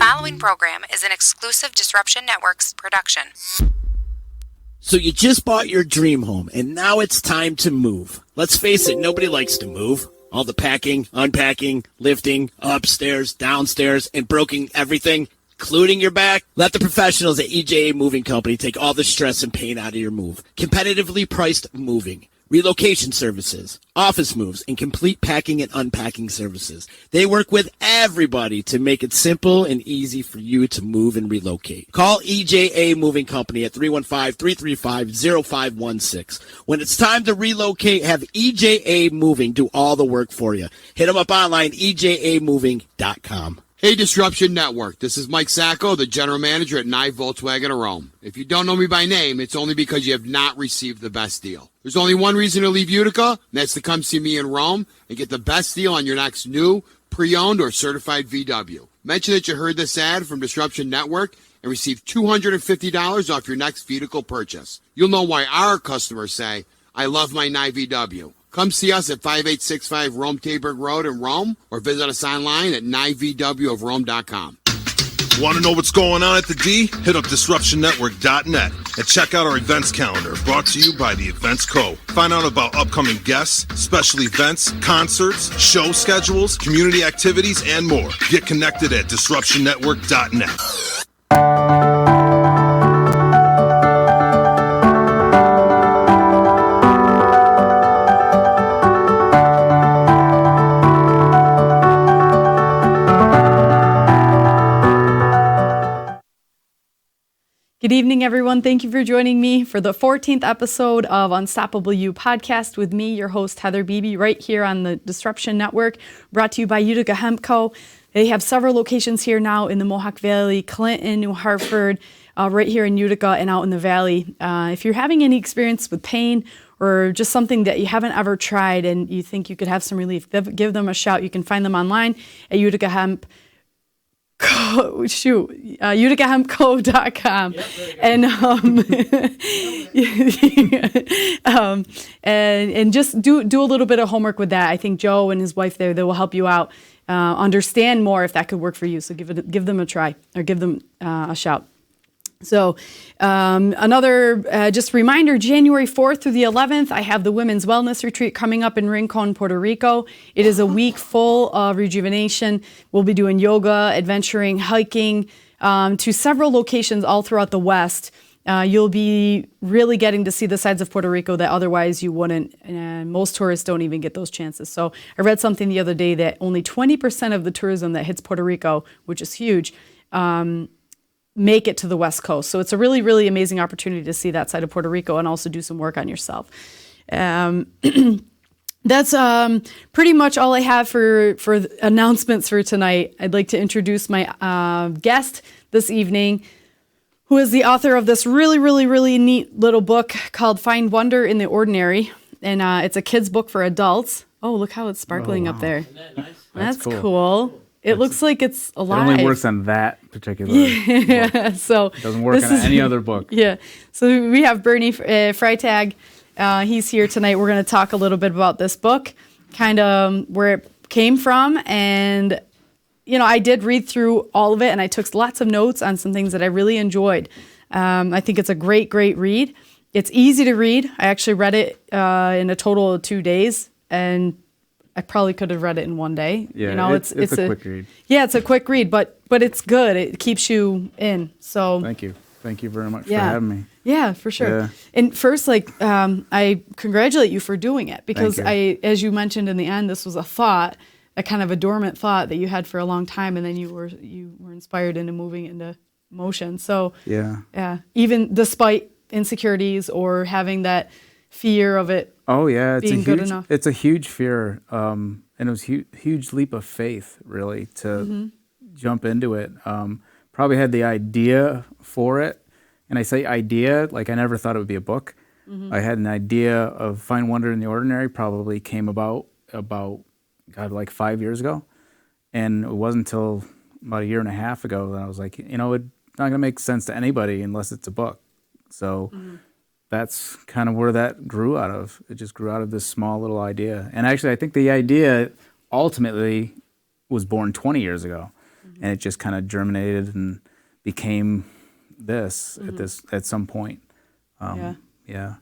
following program is an exclusive Disruption Networks production. So you just bought your dream home, and now it's time to move. Let's face it, nobody likes to move. All the packing, unpacking, lifting, upstairs, downstairs, and broking everything, including your back. Let the professionals at EJA Moving Company take all the stress and pain out of your move. Competitively priced moving, relocation services, office moves, and complete packing and unpacking services. They work with everybody to make it simple and easy for you to move and relocate. Call EJA Moving Company at 315-335-0516. When it's time to relocate, have EJA Moving do all the work for you. Hit them up online, ejamoving.com. Hey, Disruption Network. This is Mike Sacco, the general manager at Nye Volkswagen of Rome. If you don't know me by name, it's only because you have not received the best deal. There's only one reason to leave Utica, and that's to come see me in Rome and get the best deal on your next new, pre-owned, or certified VW. Mention that you heard this ad from Disruption Network and receive $250 off your next vehicle purchase. You'll know why our customers say, I love my Nye VW. Come see us at 5865 Rome Taberg Road in Rome, or visit us online at nyvwofrome.com. Want to know what's going on at the D? Hit up DisruptionNetwork.net and check out our events calendar, brought to you by the Events Co. Find out about upcoming guests, special events, concerts, show schedules, community activities, and more. Get connected at DisruptionNetwork.net. Good evening, everyone. Thank you for joining me for the 14th episode of Unstoppable You podcast with me, your host, Heather Beebe, right here on the Disruption Network, brought to you by Utica Hemp Co. They have several locations here now in the Mohawk Valley, Clinton, New Hartford, right here in Utica and out in the Valley. If you're having any experience with pain or just something that you haven't ever tried and you think you could have some relief, give them a shout. You can find them online at Utica Hemp. uticahempco.com. And just do a little bit of homework with that. I think Joe and his wife there, they will help you out, understand more if that could work for you. So give them a try, or give them a shout. So another just reminder, January 4th through the 11th, I have the Women's Wellness Retreat coming up in Rincon, Puerto Rico. It is a week full of rejuvenation. We'll be doing yoga, adventuring, hiking to several locations all throughout the West. You'll be really getting to see the sides of Puerto Rico that otherwise you wouldn't. And most tourists don't even get those chances. So I read something the other day that only 20% of the tourism that hits Puerto Rico, which is huge, make it to the West Coast. So it's a really, really amazing opportunity to see that side of Puerto Rico and also do some work on yourself. That's pretty much all I have for announcements for tonight. I'd like to introduce my guest this evening, who is the author of this really, really, really neat little book called Find Wonder in the Ordinary. And it's a kid's book for adults. Oh, look how it's sparkling up there. Isn't that nice? That's cool. It looks like it's alive. It only works on that particular book. So it doesn't work on any other book. Yeah. So we have Bernie Freytag. He's here tonight. We're going to talk a little bit about this book, kind of where it came from. And, you know, I did read through all of it, and I took lots of notes on some things that I really enjoyed. I think it's a great, great read. It's easy to read. I actually read it in a total of 2 days, and I probably could have read it in one day. Yeah, you know, it's a quick read. Yeah, it's a quick read, but it's good. It keeps you in. So thank you very much for having me. Yeah, for sure. Yeah. And first, I congratulate you for doing it, because as you mentioned in the end, this was a thought, a kind of a dormant thought that you had for a long time, and then you were inspired into moving into motion. So yeah, even despite insecurities or having that fear of it. Oh yeah, good enough. It's a huge fear, and it was a huge leap of faith, really, to jump into it. Probably had the idea for it, and I say idea like I never thought it would be a book. I had an idea of Find Wonder in the Ordinary. Probably came about like 5 years ago, and it wasn't until about a year and a half ago that I was like, it's not going to make sense to anybody unless it's a book. So. That's kind of where that grew out of. It just grew out of this small little idea. And actually, I think the idea ultimately was born 20 years ago. and it just kind of germinated and became this at some point. Yeah.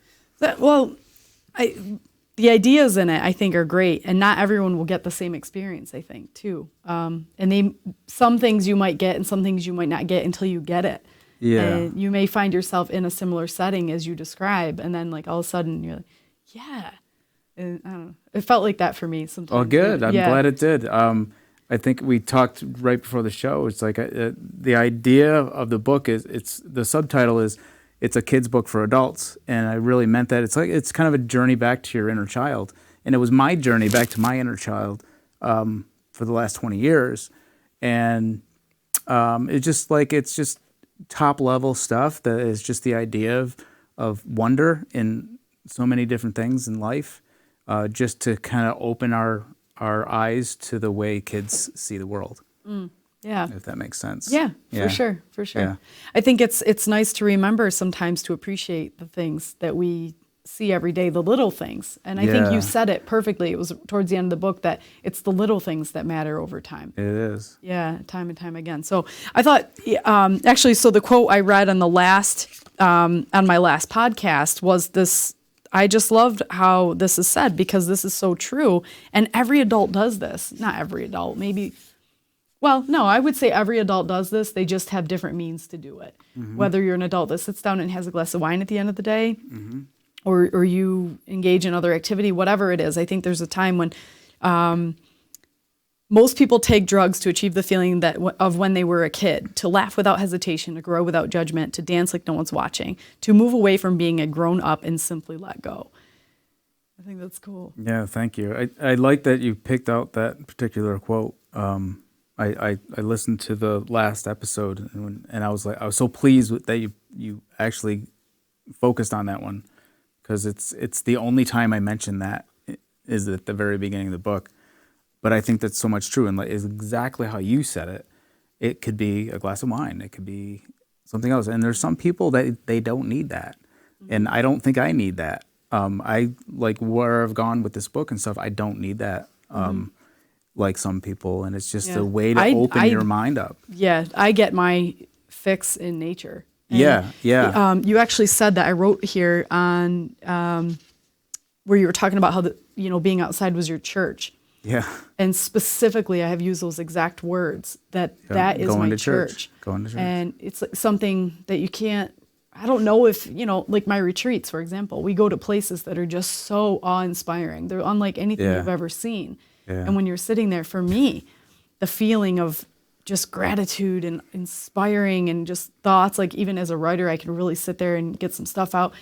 The ideas in it, I think, are great, and not everyone will get the same experience, I think, too. And some things you might get and some things you might not get until you get it. Yeah. And you may find yourself in a similar setting as you describe, and then like all of a sudden you're like, yeah. And I don't know. It felt like that for me sometimes. Oh, good. I'm glad it did. I think we talked right before the show. It's like the idea of the book the subtitle is it's a kid's book for adults, and I really meant that. It's kind of a journey back to your inner child, and it was my journey back to my inner child for the last 20 years, and it's just top level stuff that is just the idea of wonder in so many different things in life, just to kind of open our eyes to the way kids see the world. Yeah. If that makes sense. Yeah, for sure. Yeah. I think it's nice to remember sometimes to appreciate the things that we see every day, the little things. And I think you said it perfectly. It was towards the end of the book that it's the little things that matter over time. It is. Yeah, time and time again. So I thought, actually, so the quote I read on my last podcast was this. I just loved how this is said because this is so true. And every adult does this. Not every adult, maybe. Well, no, I would say every adult does this. They just have different means to do it. Mm-hmm. Whether you're an adult that sits down and has a glass of wine at the end of the day, or you engage in other activity, whatever it is. I think there's a time when most people take drugs to achieve the feeling of when they were a kid, to laugh without hesitation, to grow without judgment, to dance like no one's watching, to move away from being a grown up and simply let go. I think that's cool. Yeah, thank you. I like that you picked out that particular quote. I listened to the last episode and I was so pleased that you actually focused on that one, because it's the only time I mention that is at the very beginning of the book. But I think that's so much true, and is exactly how you said it. It could be a glass of wine, it could be something else, and there's some people that they don't need that, and I don't think I need that. I like where I've gone with this book and stuff. I don't need that. Like some people, and it's just a way to open your mind up. Yeah, I get my fix in nature. And, yeah. You actually said that. I wrote here on where you were talking about how being outside was your church. Yeah. And specifically, I have used those exact words. That is my church. Going to church. And it's like something that you can't. I don't know if like my retreats, for example. We go to places that are just so awe-inspiring. They're unlike anything you've ever seen. Yeah. And when you're sitting there, for me, the feeling of just gratitude and inspiring and just thoughts, like even as a writer, I can really sit there and get some stuff out.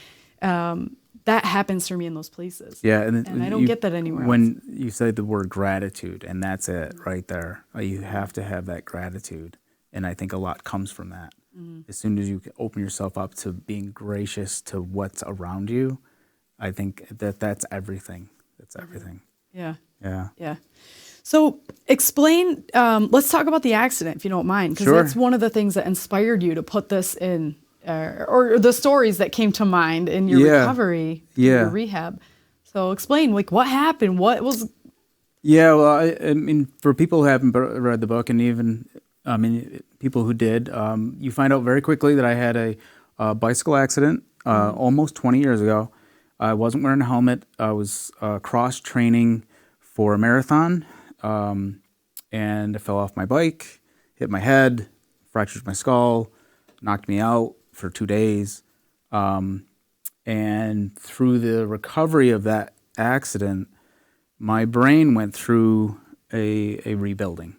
That happens for me in those places. Yeah, and I don't get that anywhere else. When you say the word gratitude, and that's it right there, you have to have that gratitude. And I think a lot comes from that. As soon as you open yourself up to being gracious to what's around you, I think that's everything. That's everything. Yeah. Yeah. So explain, let's talk about the accident, if you don't mind, because that's one of the things that inspired you to put this in, or the stories that came to mind in your recovery, your rehab. So explain, like, what happened? What was... Yeah, well, I mean, for people who haven't read the book, and even, people who did, you find out very quickly that I had a bicycle accident almost 20 years ago. I wasn't wearing a helmet. I was cross-training for a marathon, and I fell off my bike, hit my head, fractured my skull, knocked me out for 2 days. And through the recovery of that accident, my brain went through a rebuilding.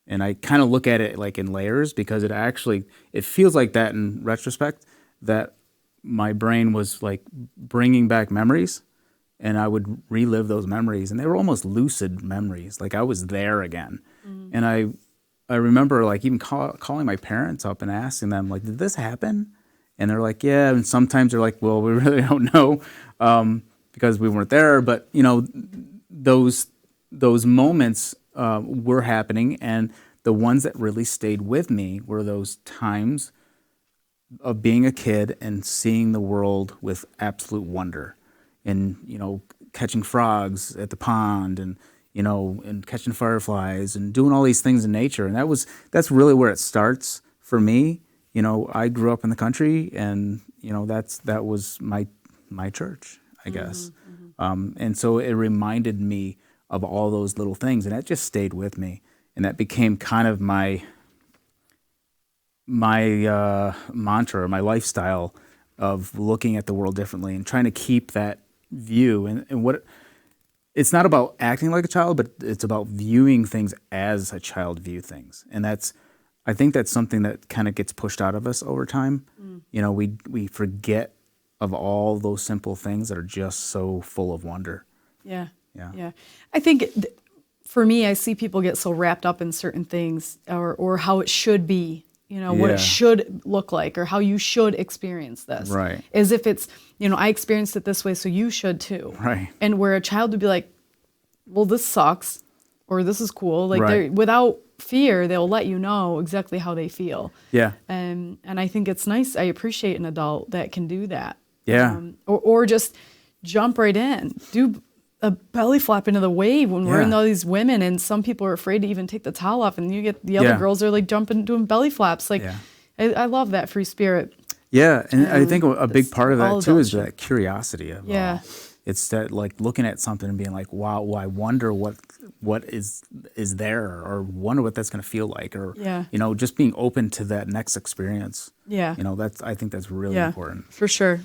And I kind of look at it like in layers, because it feels like that in retrospect, that my brain was like bringing back memories, and I would relive those memories, and they were almost lucid memories. Like I was there again. And I remember like even calling my parents up and asking them, like, did this happen? And they're like, yeah. And sometimes they're like, well, we really don't know, because we weren't there. But those moments were happening, and the ones that really stayed with me were those times of being a kid and seeing the world with absolute wonder, and catching frogs at the pond, and and catching fireflies and doing all these things in nature. And that's really where it starts for me. I grew up in the country, and that was my church, I guess. And so it reminded me of all those little things, and that just stayed with me, and that became kind of my mantra, my lifestyle of looking at the world differently and trying to keep that view. And what it's not about acting like a child, but it's about viewing things as a child view things. And I think that's something that kind of gets pushed out of us over time. We forget of all those simple things that are just so full of wonder. Yeah. I think for me, I see people get so wrapped up in certain things or how it should be, what it should look like or how you should experience this. Right. As if it's, I experienced it this way, so you should too. Right. And where a child would be like, well, this sucks or this is cool. Like Right. without fear, they'll let you know exactly how they feel. Yeah. And I think it's nice. I appreciate an adult that can do that. Yeah. Or just jump right in, do a belly flop into the wave when we're in all these women, and some people are afraid to even take the towel off, and you get the other girls are like jumping, doing belly flaps. Like, I love that free spirit. Yeah, and I think a big part of that too is adulthood. that curiosity of it's that like looking at something and being like, wow, well, I wonder what is there, or wonder what that's going to feel like, or just being open to that next experience. Yeah, I think that's really important. For sure.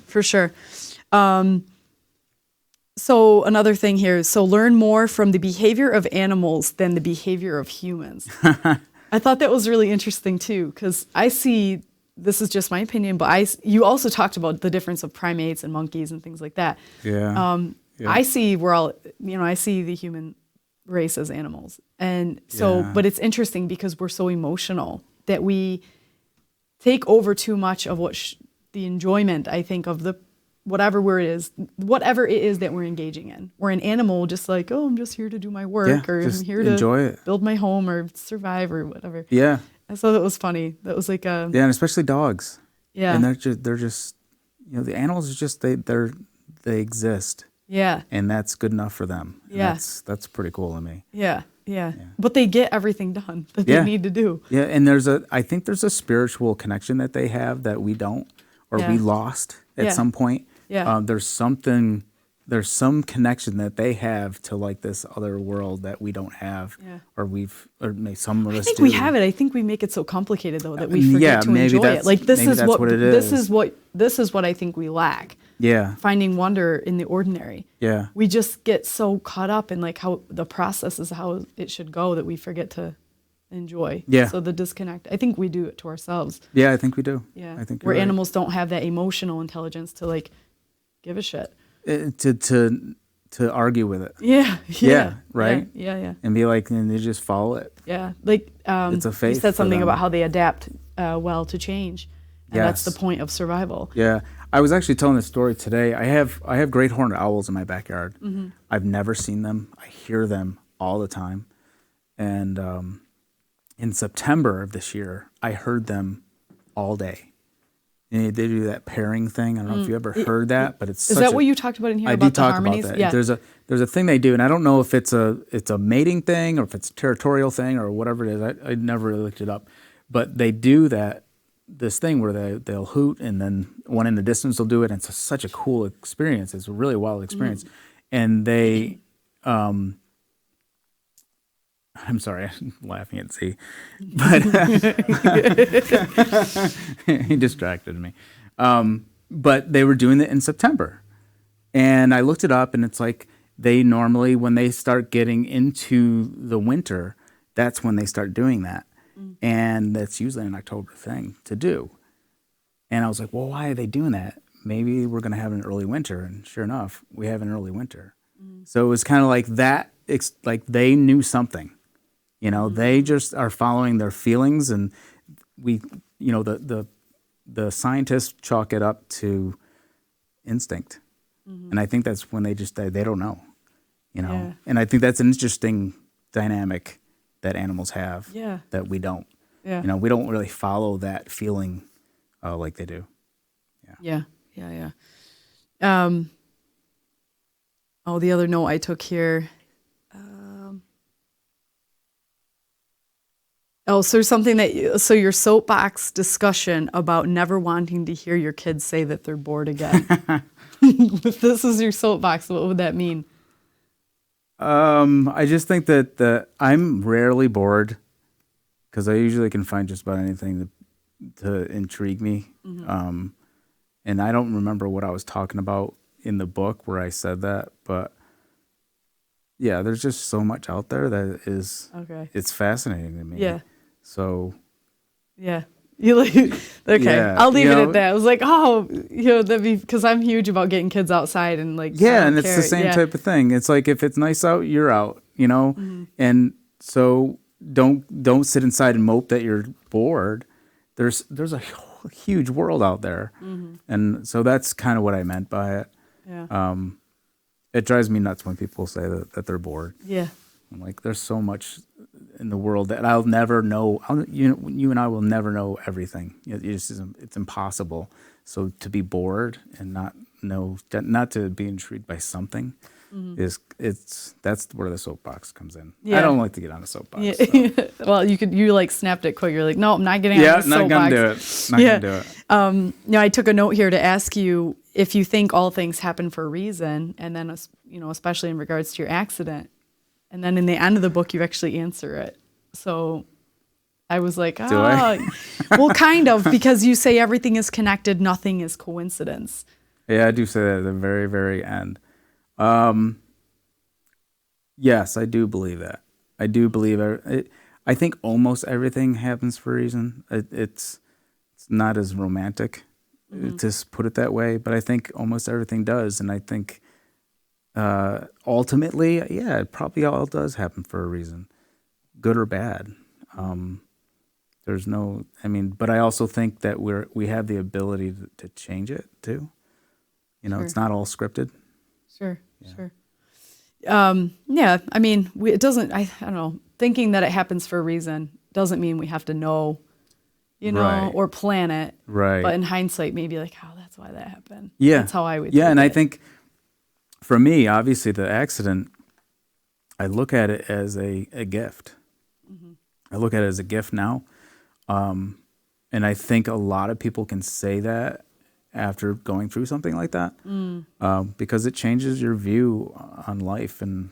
So another thing here, learn more from the behavior of animals than the behavior of humans. I thought that was really interesting too, because I see, this is just my opinion, but you also talked about the difference of primates and monkeys and things like that. Yeah. I see I see the human race as animals. And so, but it's interesting because we're so emotional that we take over too much of the enjoyment, I think, of whatever it is that we're engaging in. We're an animal, just like, oh, I'm just here to do my work, or I'm here to build my home or survive or whatever. Yeah. And so that was funny. That was like and especially dogs. Yeah. And they're just the animals are just they exist. Yeah. And that's good enough for them. And Yeah. That's pretty cool to me. Yeah. But they get everything done that they need to do. Yeah, and I think there's a spiritual connection that they have that we don't, or we lost at some point. Yeah. There's some connection that they have to like this other world that we don't have, or maybe some of us do. I think we have it. I think we make it so complicated though that we forget to enjoy it. Like this is what it is. This is what I think we lack. Yeah. Finding wonder in the ordinary. Yeah. We just get so caught up in like how the process is, how it should go, that we forget to enjoy. Yeah. So the disconnect, I think we do it to ourselves. Yeah, I think we do. Yeah. I think where right. animals don't have that emotional intelligence to like give a shit. To argue with it. Yeah. Right. Yeah. And be like, and they just follow it. Yeah. Like it's a faith. You said something for them. about how they adapt well to change. And that's the point of survival. Yeah. I was actually telling this story today. I have great horned owls in my backyard. Mm-hmm. I've never seen them. I hear them all the time. And in September of this year, I heard them all day. And they do that pairing thing. I don't know if you ever heard that, but it's is that what you talked about in here? I about do talk the harmonies? about that. Yeah. There's a thing they do, and I don't know if it's a mating thing or if it's a territorial thing or whatever it is. I never really looked it up, but they do this thing where they'll hoot, and then one in the distance will do it, and it's such a cool experience. It's a really wild experience, and they. I'm sorry, I'm laughing at Z, but he distracted me. But they were doing it in September, and I looked it up, and it's like they normally, when they start getting into the winter, that's when they start doing that, and that's usually an October thing to do. And I was like, well, why are they doing that? Maybe we're going to have an early winter, and sure enough, we have an early winter. So it was kind of like that. It's like they knew something. They just are following their feelings, and we, the scientists chalk it up to instinct. And I think that's when they don't know, Yeah. And I think that's an interesting dynamic that animals have that we don't. Yeah. We don't really follow that feeling like they do. Yeah. The other note I took here. Oh, so something so your soapbox discussion about never wanting to hear your kids say that they're bored again. If this is your soapbox, what would that mean? I just think that I'm rarely bored because I usually can find just about anything to intrigue me. Mm-hmm. And I don't remember what I was talking about in the book where I said that, but yeah, there's just so much out there that is, it's fascinating to me. Yeah. So. Yeah. You like, okay, Yeah, I'll leave you it know, at that. I was like, oh, that'd be, because I'm huge about getting kids outside and like, yeah, I don't and it's care. the same type of thing. It's like if it's nice out, you're out, Mm-hmm. and so don't sit inside and mope that you're bored. There's a huge world out there, and so that's kind of what I meant by it. Yeah. It drives me nuts when people say that they're bored. Yeah. I'm like, there's so much in the world that I'll never know. You and I will never know everything. It's impossible. So to be bored and not to be intrigued by something that's where the soapbox comes in. Yeah. I don't like to get on a soapbox. Yeah. So. Well, you like snapped it quick. You're like, no, I'm not getting on this not soapbox. gonna do it. Not gonna do it. I took a note here to ask you if you think all things happen for a reason, and then especially in regards to your accident. And then in the end of the book, you actually answer it. So I was like, Do I? Well, kind of, because you say everything is connected, nothing is coincidence. Yeah, I do say that at the very, very end. Yes, I do believe that. I do believe I think almost everything happens for a reason. It's not as romantic to put it that way, but I think almost everything does. And I think ultimately, yeah, it probably all does happen for a reason, good or bad. But I also think that we have the ability to change it too. Sure. It's not all scripted. Sure. Yeah, I mean, it doesn't, I don't know, thinking that it happens for a reason doesn't mean we have to know, Right. or plan it. Right. But in hindsight, maybe like, oh, that's why that happened. Yeah. That's how I would Yeah, take and it. I think for me, obviously, the accident, I look at it as a gift. I look at it as a gift now. And I think a lot of people can say that after going through something like that, because it changes your view on life, and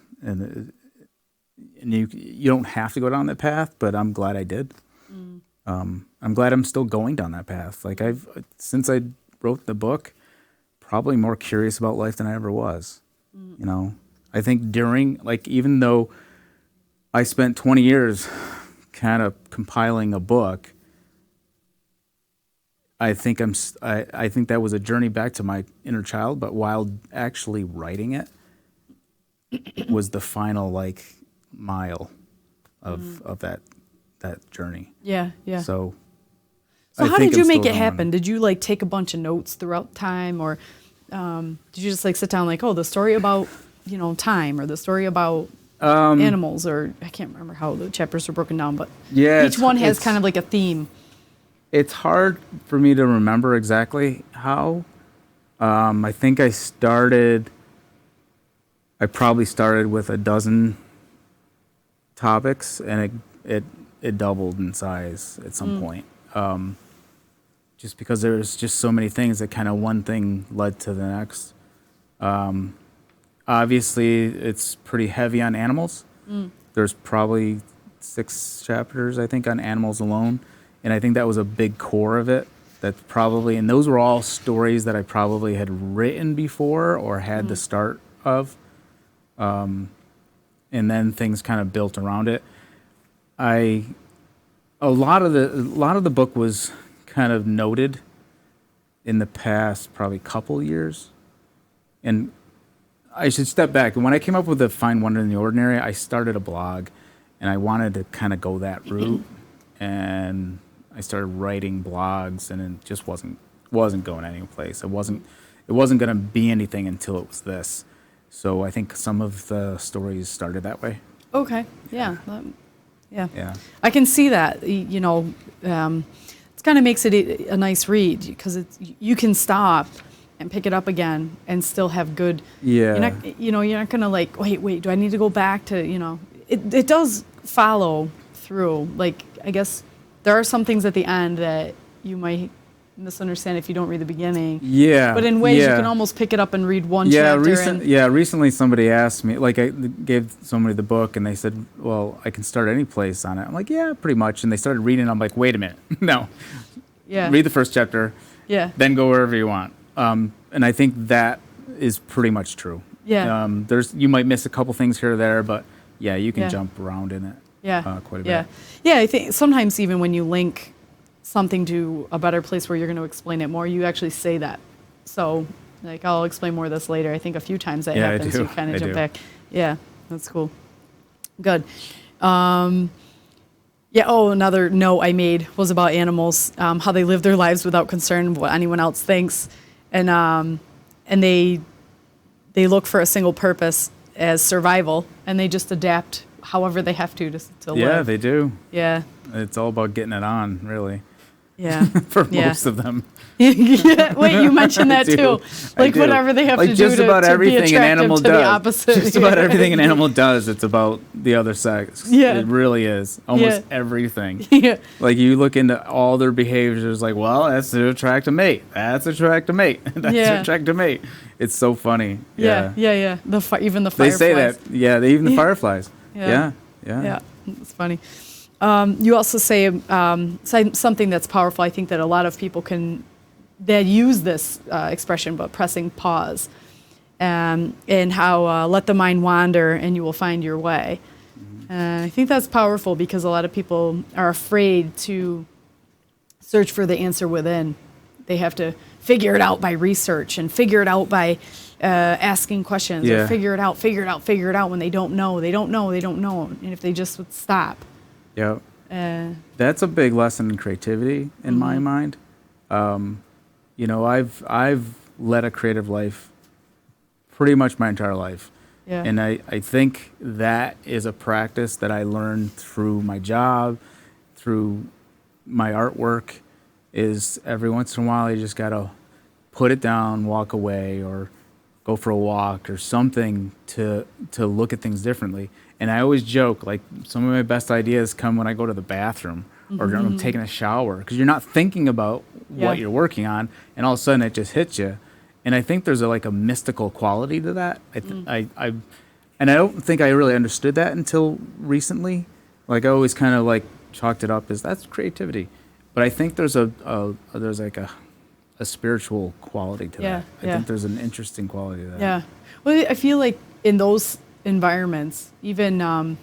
you don't have to go down that path, but I'm glad I did. I'm glad I'm still going down that path. Like since I wrote the book, probably more curious about life than I ever was. I think even though I spent 20 years kind of compiling a book, I think that was a journey back to my inner child, but while actually writing it was the final mile of that journey. Yeah. So how did you make it happen? Did you take a bunch of notes throughout time, or did you just sit down the story about time, or the story about animals, or I can't remember how the chapters are broken down, but each one has kind of a theme. It's hard for me to remember exactly how. I think I probably started with a dozen topics, and it doubled in size at some point. Just because there's just so many things that kind of one thing led to the next. Obviously, it's pretty heavy on animals. There's probably 6 chapters, I think, on animals alone. And I think that was a big core of it. And those were all stories that I probably had written before or had the start of. And then things kind of built around it. A lot of the book was kind of noted in the past probably couple years. And I should step back. When I came up with the Find Wonder in the Ordinary, I started a blog, and I wanted to kind of go that route. And I started writing blogs, and it just wasn't going anyplace. It wasn't going to be anything until it was this. So I think some of the stories started that way. Okay. Yeah. Yeah. I can see that. It kind of makes it a nice read, because you can stop and pick it up again and still have good. Yeah. You're not gonna wait. Do I need to go back to It does follow through. I guess there are some things at the end that you might misunderstand if you don't read the beginning. Yeah. But in ways you yeah. can almost pick it up and read one Yeah, chapter. recently somebody asked me, like I gave somebody the book and they said, well, I can start any place on it. I'm like, yeah, pretty much. And they started reading. I'm like, wait a minute. No. Yeah. Read the first chapter, Yeah. then go wherever you want. And I think that is pretty much true. Yeah. You might miss a couple things here or there, but yeah, you can Yeah. jump around in it. Yeah. Quite a yeah. bit. Yeah, I think sometimes even when you link something to a better place where you're going to explain it more, you actually say that. So, like, I'll explain more of this later. I think a few times that Yeah, I happens. do. You kind I of jump do. back. Yeah, that's cool. Good. Yeah. Oh, another note I made was about animals, how they live their lives without concern of what anyone else thinks, and they look for a single purpose as survival, and they just adapt however they have to live. Yeah, they do. Yeah. It's all about getting it on, really, Yeah. for Yeah. most of them. Yeah, wait, you mentioned that I do. too. I Like do. whatever they have Like to do just to, about to everything be an attractive animal to does. the opposite. Just about everything an animal does, it's about the other sex. Yeah. It really is. Almost Yeah. everything. Yeah. Like you look into all their behaviors, like, well, that's to attract a mate. That's attract a mate. That's Yeah. to attract a mate. It's so funny. Yeah, yeah. Even the They fireflies. say that. Yeah, even the Yeah. fireflies. Yeah. Yeah. Yeah, it's funny. You also say something that's powerful. I think that a lot of people that use this expression, but pressing pause, and how let the mind wander and you will find your way. I think that's powerful because a lot of people are afraid to search for the answer within. They have to figure it out by research and figure it out by asking questions Yeah. or figure it out when they don't know. And if they just would stop. Yeah. Uh, That's a big lesson in creativity in my mind. I've led a creative life pretty much my entire life. Yeah. And I think that is a practice that I learned through my job, through my artwork, is every once in a while you just got to put it down, walk away, or go for a walk or something to look at things differently. And I always joke, like, some of my best ideas come when I go to the bathroom or I'm taking a shower, because you're not thinking about Yeah. what you're working on, and all of a sudden it just hits you. And I think there's a mystical quality to that. I don't think I really understood that until recently. Like, I always kind of chalked it up as that's creativity, but I think there's a spiritual quality to Yeah, that. I yeah. think there's an interesting quality to that. Yeah. Well, I feel like in those environments, even,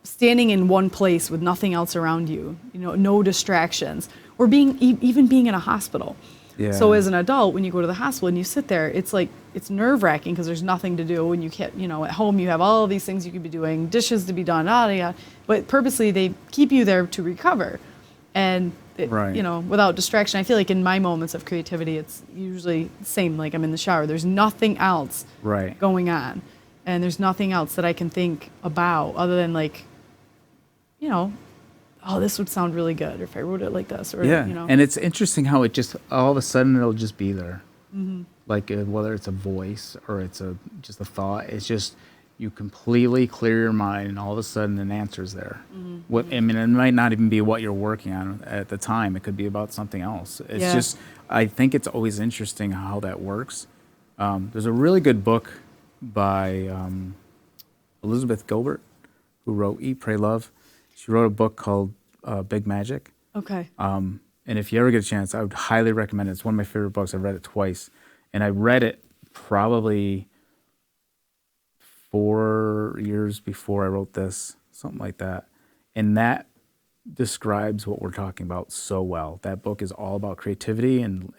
standing in one place with nothing else around you, no distractions, or even being in a hospital. Yeah. So as an adult, when you go to the hospital and you sit there, it's nerve-wracking because there's nothing to do. When you can't, at home you have all these things you could be doing, dishes to be done, but purposely they keep you there to recover. And Right. without distraction. I feel like in my moments of creativity, it's usually the same. Like, I'm in the shower. There's nothing else Right. going on, and there's nothing else that I can think about other than oh, this would sound really good if I wrote it like this, or Yeah. And it's interesting how it just all of a sudden it'll just be there. Mm-hmm. Like, whether it's a voice or it's just a thought, it's just you completely clear your mind, and all of a sudden an answer's there. It might not even be what you're working on at the time. It could be about something else. It's Yeah. just, I think it's always interesting how that works. There's a really good book by Elizabeth Gilbert, who wrote Eat, Pray, Love. She wrote a book called Big Magic. Okay. And if you ever get a chance, I would highly recommend it. It's one of my favorite books. I've read it twice. And I read it probably 4 years before I wrote this, something like that. And that describes what we're talking about so well. That book is all about creativity and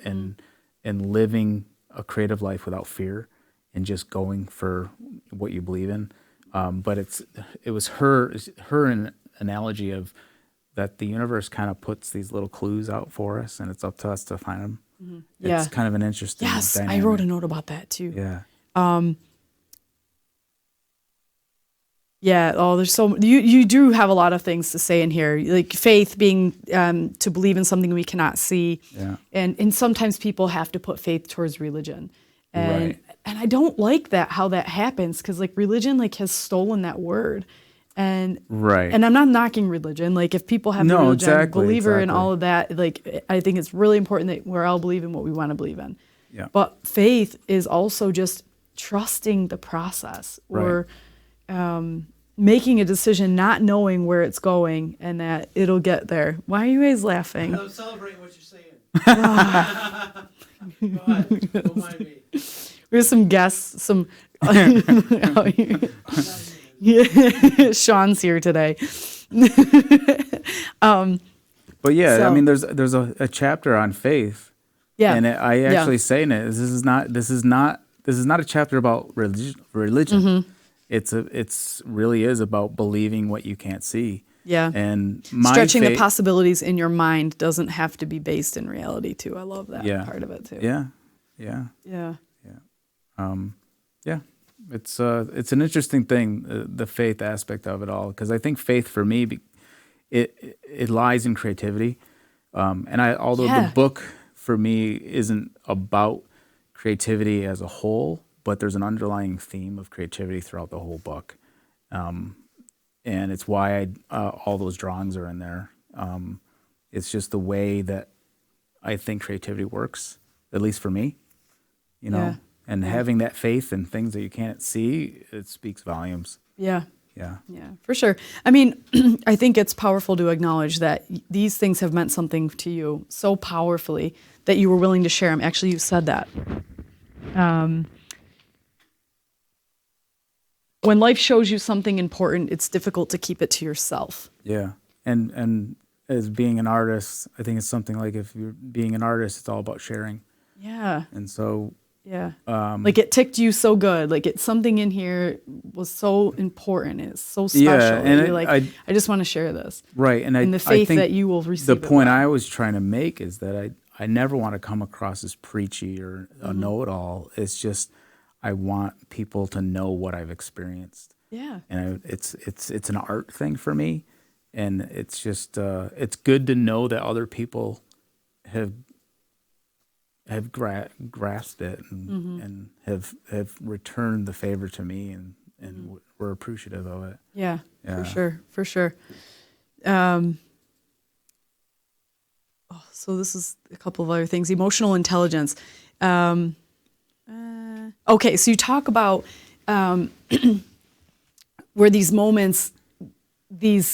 living a creative life without fear and just going for what you believe in. But it was her analogy of that the universe kind of puts these little clues out for us, and it's up to us to find them. Yeah. It's kind of an interesting Yes, dynamic. I wrote a note about that too. Yeah. Yeah. Oh, there's you do have a lot of things to say in here, like faith being to believe in something we cannot see, Yeah. and sometimes people have to put faith towards religion, and Right. and I don't like how that happens, because religion has stolen that word, And Right. and I'm not knocking religion. Like if people have No, the religion, exactly, believer in exactly. all of that, like I think it's really important that we're all believing what we want to believe in. Yeah. But faith is also just trusting the process or making a decision, not knowing where it's going and that it'll get there. Why are you guys laughing? I'm celebrating what you're saying. Go ahead. Don't mind me. We have some guests, some. Sean's here today. But yeah, So- I mean, there's a chapter on faith. Yeah. And I Yeah. actually say in it, this is not a chapter about religion. Mm-hmm. It's really is about believing what you can't see. Yeah. And my Stretching the faith- possibilities in your mind doesn't have to be based in reality too. I love that Yeah. part of it too. Yeah. Yeah. Yeah. It's an interesting thing, the faith aspect of it all, because I think faith for me, it lies in creativity. Although Yeah. the book for me isn't about creativity as a whole, but there's an underlying theme of creativity throughout the whole book. And it's why all those drawings are in there. It's just the way that I think creativity works, at least for me, Yeah. and having that faith in things that you can't see, it speaks volumes. Yeah. Yeah. Yeah, for sure. I mean, I think it's powerful to acknowledge that these things have meant something to you so powerfully that you were willing to share them. Actually, you said that. When life shows you something important, it's difficult to keep it to yourself. Yeah. And as being an artist, I think it's something like if you're being an artist, it's all about sharing. Yeah. And so, Yeah. Like it ticked you so good. Like it's something in here was so important. It's so special. Yeah, and you're like, I just want to share this. right. And And the I faith think that you will receive. the it point well. I was trying to make is that I never want to come across as preachy or a Mm-hmm. know-it-all. It's just, I want people to know what I've experienced. Yeah. And it's an art thing for me, and it's just it's good to know that other people have grasped it and have returned the favor to me and were appreciative of it. Yeah, Yeah. for sure. So this is a couple of other things. Emotional intelligence. Okay, so you talk about where these moments, the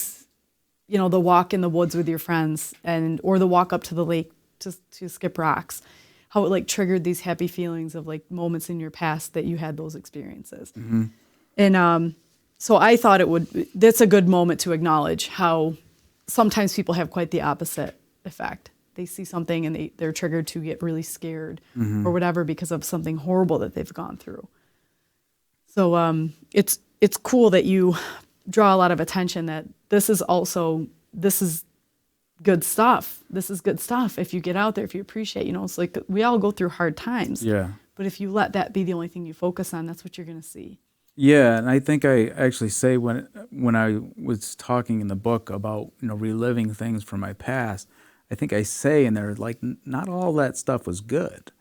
walk in the woods with your friends or the walk up to the lake to skip rocks, how it like triggered these happy feelings of like moments in your past that you had those experiences. Mm-hmm. And so I thought that's a good moment to acknowledge how sometimes people have quite the opposite effect. They see something and they're triggered to get really scared or whatever because of something horrible that they've gone through. So it's cool that you draw a lot of attention that this is good stuff. This is good stuff. If you get out there, if you appreciate, it's like we all go through hard times. Yeah. But if you let that be the only thing you focus on, that's what you're going to see. Yeah, and I think I actually say when I was talking in the book about reliving things from my past, I think I say in there like not all that stuff was good,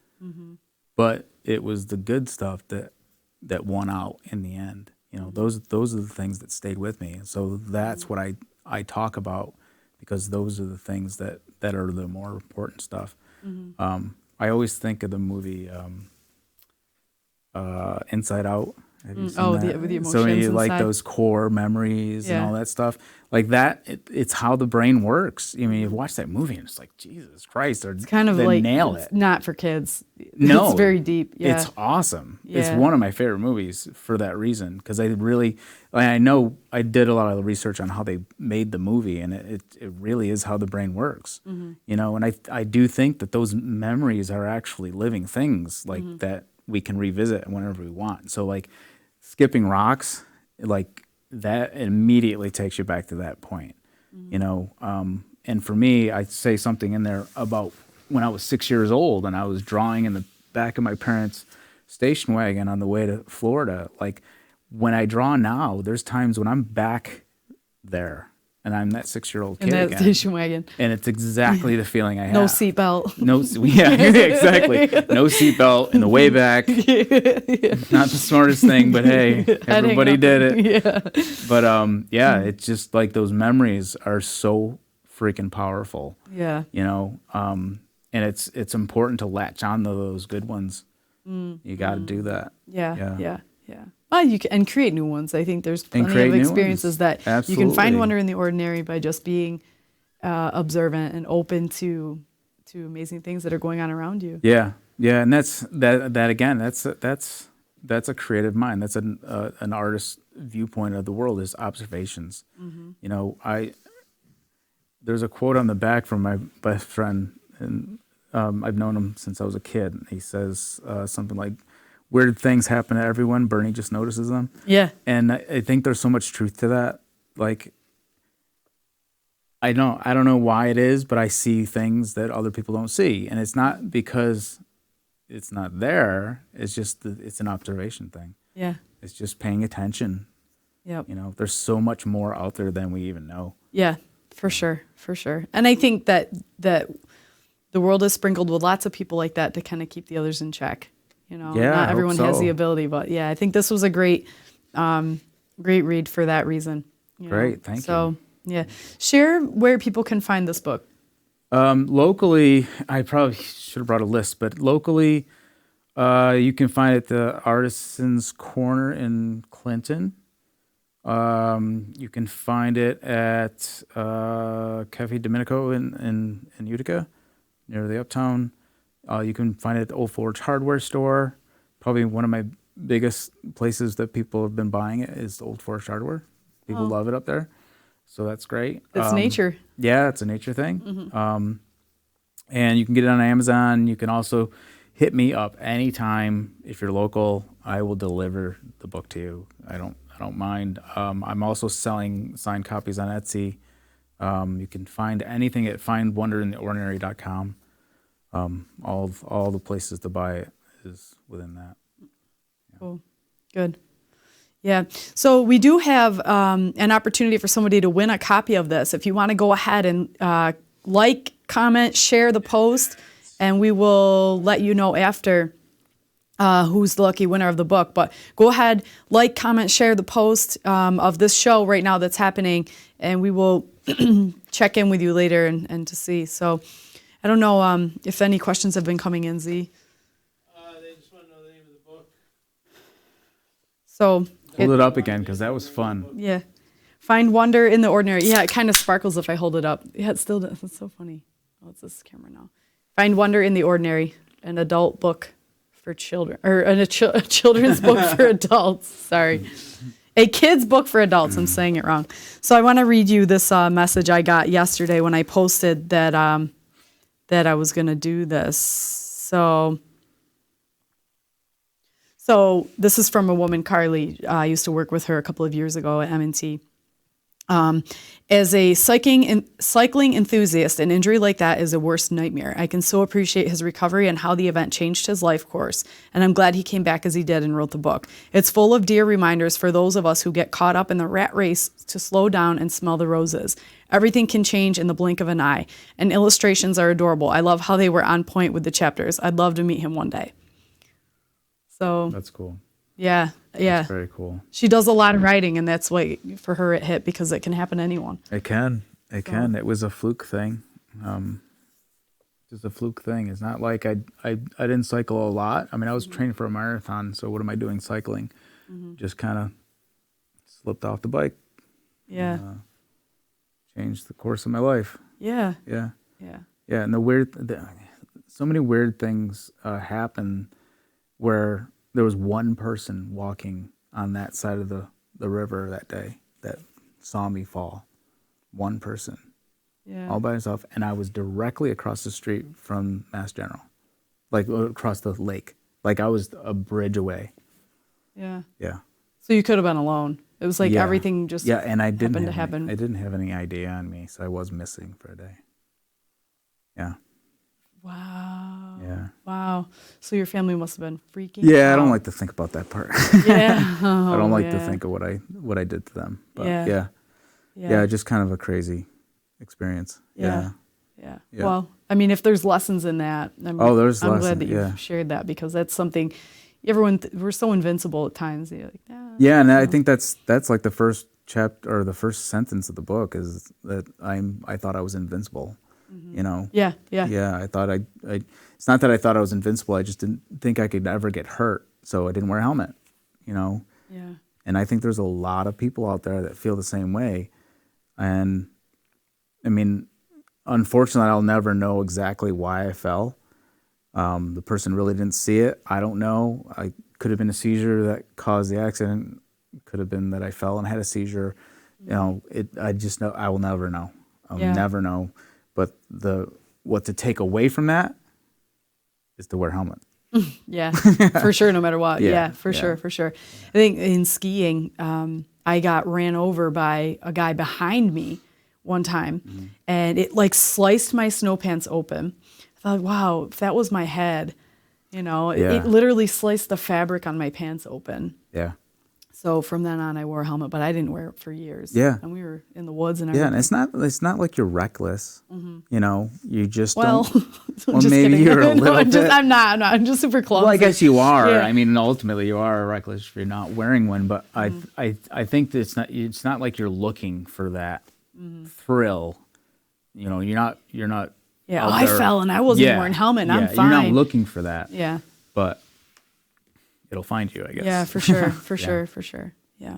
but it was the good stuff that won out in the end. Those are the things that stayed with me, and so that's what I talk about because those are the things that are the more important stuff. I always think of the movie Inside Out. Have you seen that? With the emotions so you like inside. those core memories and Yeah. all that stuff like that. It's how the brain works. I mean, you watch that movie and it's like Jesus Christ, It's kind of they like nail it's it. not for kids. No, It's very deep. Yeah. It's awesome. It's Yeah. one of my favorite movies for that reason because I know I did a lot of the research on how they made the movie, and it really is how the brain works. And I do think that those memories are actually living things like that we can revisit whenever we want. So like skipping rocks, like that immediately takes you back to that point. And for me, I say something in there about when I was 6 years old and I was drawing in the back of my parents' station wagon on the way to Florida. Like when I draw now, there's times when I'm back there and I'm that 6-year-old In kid that again. station wagon. And it's exactly the feeling I have. No seatbelt. No, yeah, exactly. No seatbelt in the way back. Not the smartest thing, but hey, everybody did it. Yeah. But it's just like those memories are so freaking powerful. Yeah. You know, and it's important to latch on to those good ones. You got to do that. Yeah. Well, you can and create new ones. I think there's plenty create of new experiences ones. that you can Absolutely. find wonder in the ordinary by just being observant and open to amazing things that are going on around you. Yeah, and that's again. That's a creative mind. That's an artist's viewpoint of the world is observations. You know, there's a quote on the back from my best friend, and I've known him since I was a kid. He says something like, "Weird things happen to everyone. Bernie just notices them." Yeah. And I think there's so much truth to that. Like, I don't know why it is, but I see things that other people don't see, and it's not because it's not there. It's just it's an observation thing. Yeah. It's just paying attention. Yep. You know, there's so much more out there than we even know. Yeah, for sure. And I think that the world is sprinkled with lots of people like that to kind of keep the others in check. You know, Yeah, I not hope everyone has so. the ability, but yeah, I think this was a great read for that reason. You know? Great, thank you. So, yeah, share where people can find this book. Locally, I probably should have brought a list, but locally, you can find it at the Artisans Corner in Clinton. You can find it at Cafe Domenico in Utica, near the Uptown. You can find it at the Old Forge Hardware Store. Probably one of my biggest places that people have been buying it is the Old Forge Hardware. People love it up there, so that's great. It's nature. Yeah, it's a nature thing. And you can get it on Amazon. You can also hit me up anytime if you're local. I will deliver the book to you. I don't mind. I'm also selling signed copies on Etsy. You can find anything at findwonderintheordinary.com. All the places to buy it is within that. Cool. Good. Yeah. So we do have an opportunity for somebody to win a copy of this. If you want to go ahead and like, comment, share the post, and we will let you know after who's the lucky winner of the book. But go ahead, like, comment, share the post of this show right now that's happening, and we will check in with you later and to see. So I don't know if any questions have been coming in, Z. They just want to know the name of the book. So Hold it up again because that was fun. yeah. Find wonder in the ordinary. Yeah, it kind of sparkles if I hold it up. Yeah, it still does. It's so funny. Oh, it's this camera now. Find wonder in the ordinary, an adult book for children, or a children's book for adults. Sorry. A kid's book for adults. I'm saying it wrong. So I want to read you this message I got yesterday when I posted that that I was going to do this. So this is from a woman, Carly. I used to work with her a couple of years ago at M&T. As a cycling enthusiast, an injury like that is a worst nightmare. I can so appreciate his recovery and how the event changed his life course. And I'm glad he came back as he did and wrote the book. It's full of dear reminders for those of us who get caught up in the rat race to slow down and smell the roses. Everything can change in the blink of an eye. And illustrations are adorable. I love how they were on point with the chapters. I'd love to meet him one day. So That's cool. yeah. That's very cool. She does a lot of writing, and that's why for her it hit, because it can happen to anyone. It can. It was a fluke thing. Just a fluke thing. It's not like I didn't cycle a lot. I mean, I was training for a marathon, so what am I doing cycling? Just kind of slipped off the bike. Yeah. Changed the course of my life. Yeah. Yeah. Yeah. Yeah, and so many weird things happen where there was one person walking on that side of the river that day that saw me fall. One person. Yeah. All by himself. And I was directly across the street from Mass General. Like across the lake. Like I was a bridge away. Yeah. Yeah. So you could have been alone. It was like Yeah. everything just and I didn't happened to happen. I didn't have any ID on me, so I was missing for a day. Yeah. Wow. Yeah. Wow. So your family must have been freaking Yeah, out. I don't like to think about that part. Yeah. I don't like to yeah. think of what I did to them. But Yeah. yeah. Yeah, just kind of a crazy experience. Yeah. Well, I mean, if there's lessons in that, I'm there's glad lessons, that you've shared that, because that's something we're so invincible at times. You're like, and I think that's like the first chapter or the first sentence of the book is that I thought I was invincible. You know. Yeah. I thought I it's not that I thought I was invincible. I just didn't think I could ever get hurt, so I didn't wear a helmet. You know. Yeah. And I think there's a lot of people out there that feel the same way. And I mean, unfortunately, I'll never know exactly why I fell. The person really didn't see it. I don't know. I could have been a seizure that caused the accident. Could have been that I fell and had a seizure. You know, I just know I will never know. I'll never know. But what to take away from that is to wear a helmet. Yeah, for sure, no matter what. Yeah, for sure. I think in skiing, I got ran over by a guy behind me one time, and it like sliced my snow pants open. I thought, wow, if that was my head, it literally sliced the fabric on my pants open. Yeah. So from then on, I wore a helmet, but I didn't wear it for years. Yeah. And we were in the woods and everything. Yeah, and it's not like you're reckless. You know, you just well, don't. Well, just maybe kidding. you're a little bit. I'm not. I'm just super clumsy. Well, I guess you are. Yeah. I mean, ultimately, you are reckless if you're not wearing one. But I think that it's not like you're looking for that thrill. You know, you're not. Yeah, I fell and I wasn't wearing a helmet. And I'm fine. You're not looking for that. Yeah. But it'll find you, I guess. Yeah, for sure, for sure. Yeah.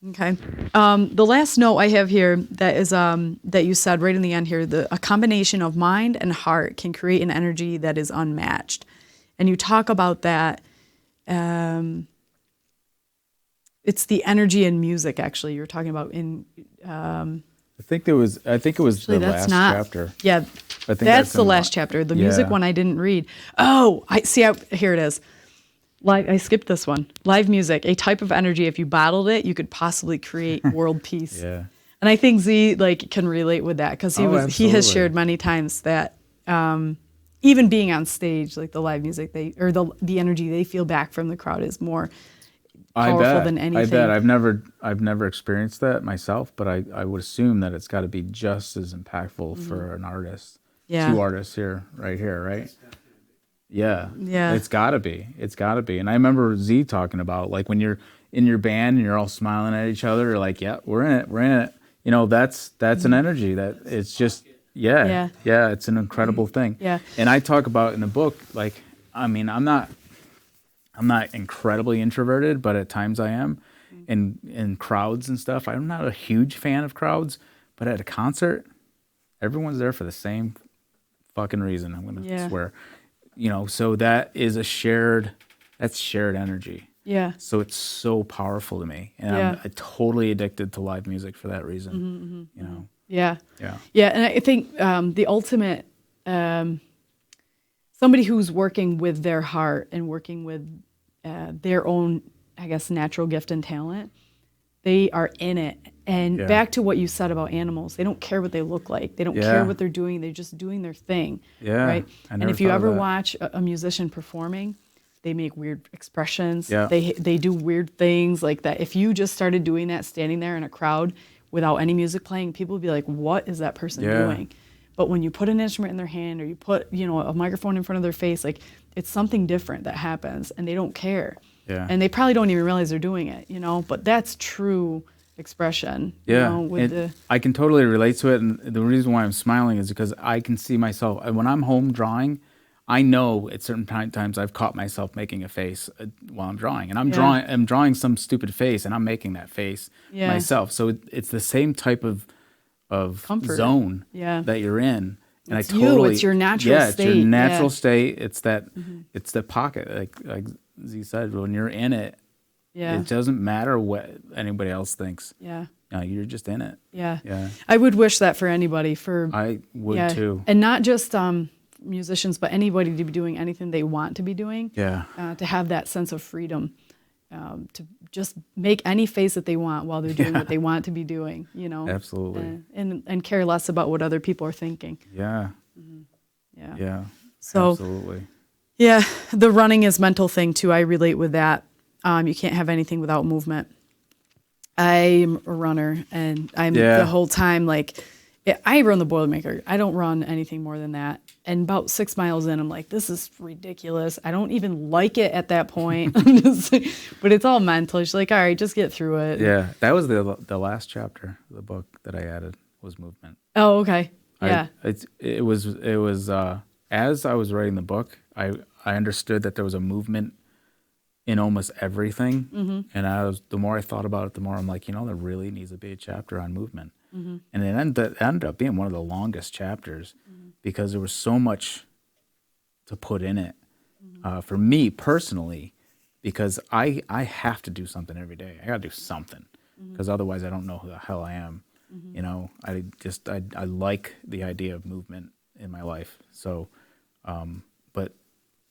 Okay. The last note I have here that is that you said right in the end here, a combination of mind and heart can create an energy that is unmatched, and you talk about that. It's the energy in music. Actually, you were talking about in. I think it was the last chapter. Yeah, I think that's the last chapter. The music one I didn't read. Oh, I see. Here it is. I skipped this one. Live music, a type of energy. If you bottled it, you could possibly create world peace. Yeah. And I think Z can relate with that, because he has shared many times that even being on stage, like the live music, the energy they feel back from the crowd is more powerful than anything. I bet. I've never experienced that myself, but I would assume that it's got to be just as impactful for an artist. Yeah. 2 artists right here, right? Yeah. Yeah. It's gotta be. And I remember Z talking about, like, when you're in your band and you're all smiling at each other, you're like, yeah, we're in it. You know, that's an energy that it's just, it's an incredible thing. Yeah. And I talk about in the book, like, I mean, I'm not incredibly introverted, but at times I am. In crowds and stuff, I'm not a huge fan of crowds, but at a concert, everyone's there for the same fucking reason. I'm going to swear. You know, so that's shared energy. Yeah. So it's so powerful to me. And I'm totally addicted to live music for that reason, you know? Yeah. Yeah. Yeah. And I think the ultimate, somebody who's working with their heart and working with their own, I guess, natural gift and talent, they are in it. And back to what you said about animals, they don't care what they look like. They don't care what they're doing. They're just doing their thing. Yeah. Right. And if you ever watch a musician performing, they make weird expressions. Yeah. They do weird things like that. If you just started doing that, standing there in a crowd without any music playing, people would be like, what is that person doing? But when you put an instrument in their hand, or you put, a microphone in front of their face, like, it's something different that happens, and they don't care. Yeah. And they probably don't even realize they're doing it, but that's true expression. Yeah. With I can totally relate to it. And the reason why I'm smiling is because I can see myself, when I'm home drawing, I know at certain times I've caught myself making a face while I'm drawing, and I'm drawing some stupid face, and I'm making that face myself. So it's the same type of comfort zone that you're in. And it's it's your natural state. It's your natural state. It's that it's the pocket, like Z said, when you're in it, it doesn't matter what anybody else thinks. Yeah. You're just in it. Yeah. Yeah. I would wish that for anybody. I would too. And not just musicians, but anybody to be doing anything they want to be doing. Yeah. To have that sense of freedom, to just make any face that they want while they're doing what they want to be doing. Absolutely. And care less about what other people are thinking. Yeah. Yeah. Yeah. So. Absolutely. Yeah, the running is mental thing too. I relate with that. You can't have anything without movement. I'm a runner, and I'm the whole time like, I run the Boilermaker. I don't run anything more than that. And about 6 miles in, I'm like, this is ridiculous. I don't even like it at that point. I'm just like, but it's all mental. She's like, all right, just get through it. Yeah, that was the last chapter of the book that I added was movement. Oh, okay. Yeah. It was as I was writing the book, I understood that there was a movement in almost everything. Mm-hmm. And the more I thought about it, the more I'm like, there really needs to be a chapter on movement. Mm-hmm. And it ended up being one of the longest chapters because there was so much to put in it. For me personally, because I have to do something every day. I got to do something because otherwise I don't know who the hell I am. I like the idea of movement in my life. So, but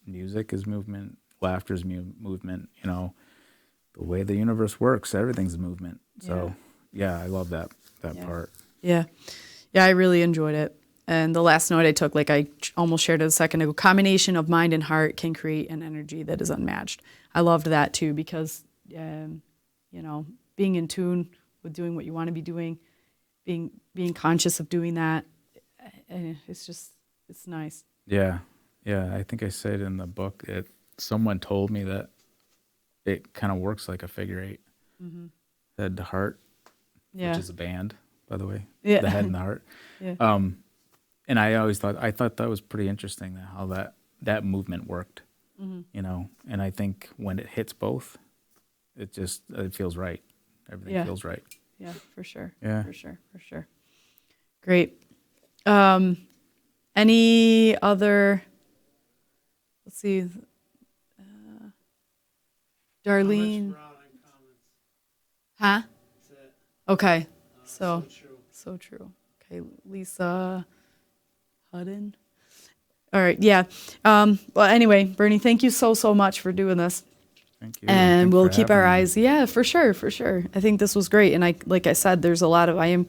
music is movement, laughter is movement, the way the universe works, everything's movement. So yeah, I love that part. Yeah. Yeah, I really enjoyed it. And the last note I took, like I almost shared it a second ago, combination of mind and heart can create an energy that is unmatched. I loved that too because, being in tune with doing what you want to be doing, being conscious of doing that, it's nice. Yeah. Yeah, I think I said in the book someone told me that it kind of works like a figure eight. Mm-hmm. Head to heart, which is a band, by the way. Yeah. The head and the heart. Yeah. And I always thought that was pretty interesting how that movement worked. Mm-hmm. And I think when it hits both, it feels right. Everything feels right. Yeah, for sure. Yeah. For sure. Great. Any other, let's see, Darlene. Huh? Okay. So true. Okay, Lisa Hudden. All right, yeah. Well, anyway, Bernie, thank you so much for doing this. Thank you. And we'll keep our eyes. Yeah, for sure. I think this was great. And like I said, there's a lot of, I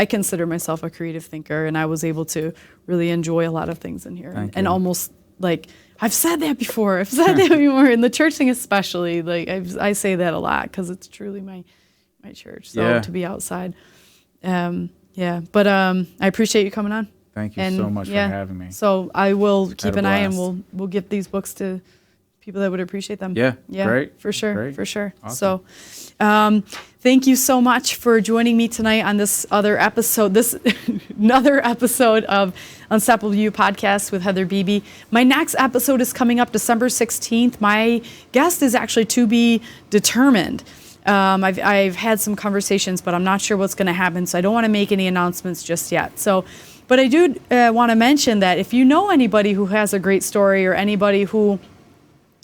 consider myself a creative thinker, and I was able to really enjoy a lot of things in here. And almost like, I've said that before. In the church thing especially. Like I say that a lot because it's truly my church. So to be outside. But I appreciate you coming on. Thank you so much for having me. So I will keep an eye, and we'll give these books to people that would appreciate them. Yeah, great. For sure. Awesome. So thank you so much for joining me tonight on this another episode of Unstoppable You podcast with Heather Beebe. My next episode is coming up December 16th. My guest is actually to be determined. I've had some conversations, but I'm not sure what's going to happen, so I don't want to make any announcements just yet. So, but I do want to mention that if you know anybody who has a great story or anybody who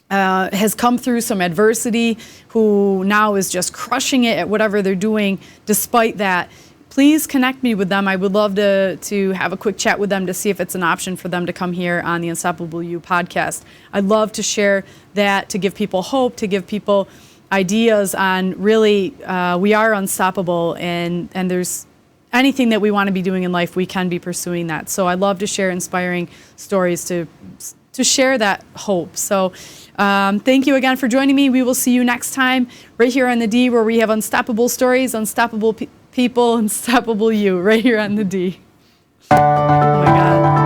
has come through some adversity, who now is just crushing it at whatever they're doing, despite that, please connect me with them. I would love to have a quick chat with them to see if it's an option for them to come here on the Unstoppable You podcast. I'd love to share that, to give people hope, to give people ideas on really we are unstoppable, and there's anything that we want to be doing in life, we can be pursuing that. So I'd love to share inspiring stories to share that hope. So thank you again for joining me. We will see you next time right here on the D, where we have unstoppable stories, unstoppable people, unstoppable you, right here on the D. Oh my God.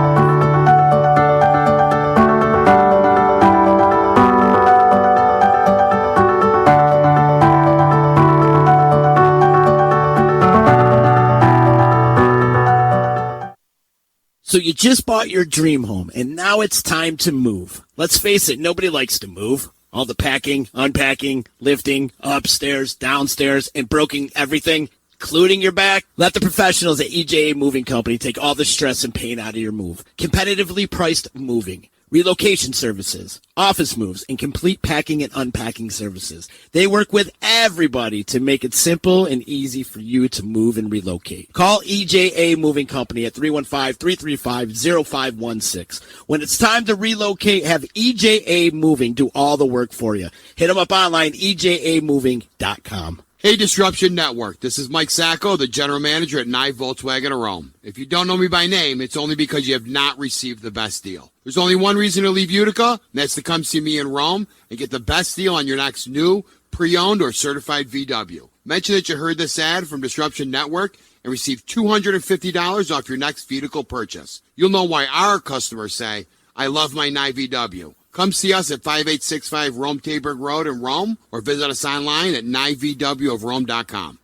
So you just bought your dream home, and now it's time to move. Let's face it, nobody likes to move. All the packing, unpacking, lifting, upstairs, downstairs, and broken everything, including your back. Let the professionals at EJA Moving Company take all the stress and pain out of your move. Competitively priced moving, relocation services, office moves, and complete packing and unpacking services. They work with everybody to make it simple and easy for you to move and relocate. Call EJA Moving Company at 315-335-0516. When it's time to relocate, have EJA Moving do all the work for you. Hit them up online, ejamoving.com. Hey, Disruption Network. This is Mike Sacco, the general manager at Nye Volkswagen of Rome. If you don't know me by name, it's only because you have not received the best deal. There's only one reason to leave Utica, and that's to come see me in Rome and get the best deal on your next new, pre-owned or certified VW. Mention that you heard this ad from Disruption Network and receive $250 off your next vehicle purchase. You'll know why our customers say, I love my Nye VW. Come see us at 5865 Rome Taberg Road in Rome or visit us online at nyvwofrome.com.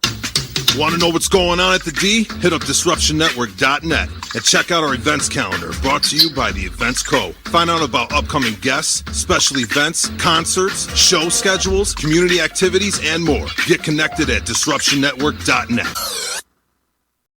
Want to know what's going on at the D? Hit up DisruptionNetwork.net and check out our events calendar brought to you by the Events Co. Find out about upcoming guests, special events, concerts, show schedules, community activities, and more. Get connected at DisruptionNetwork.net.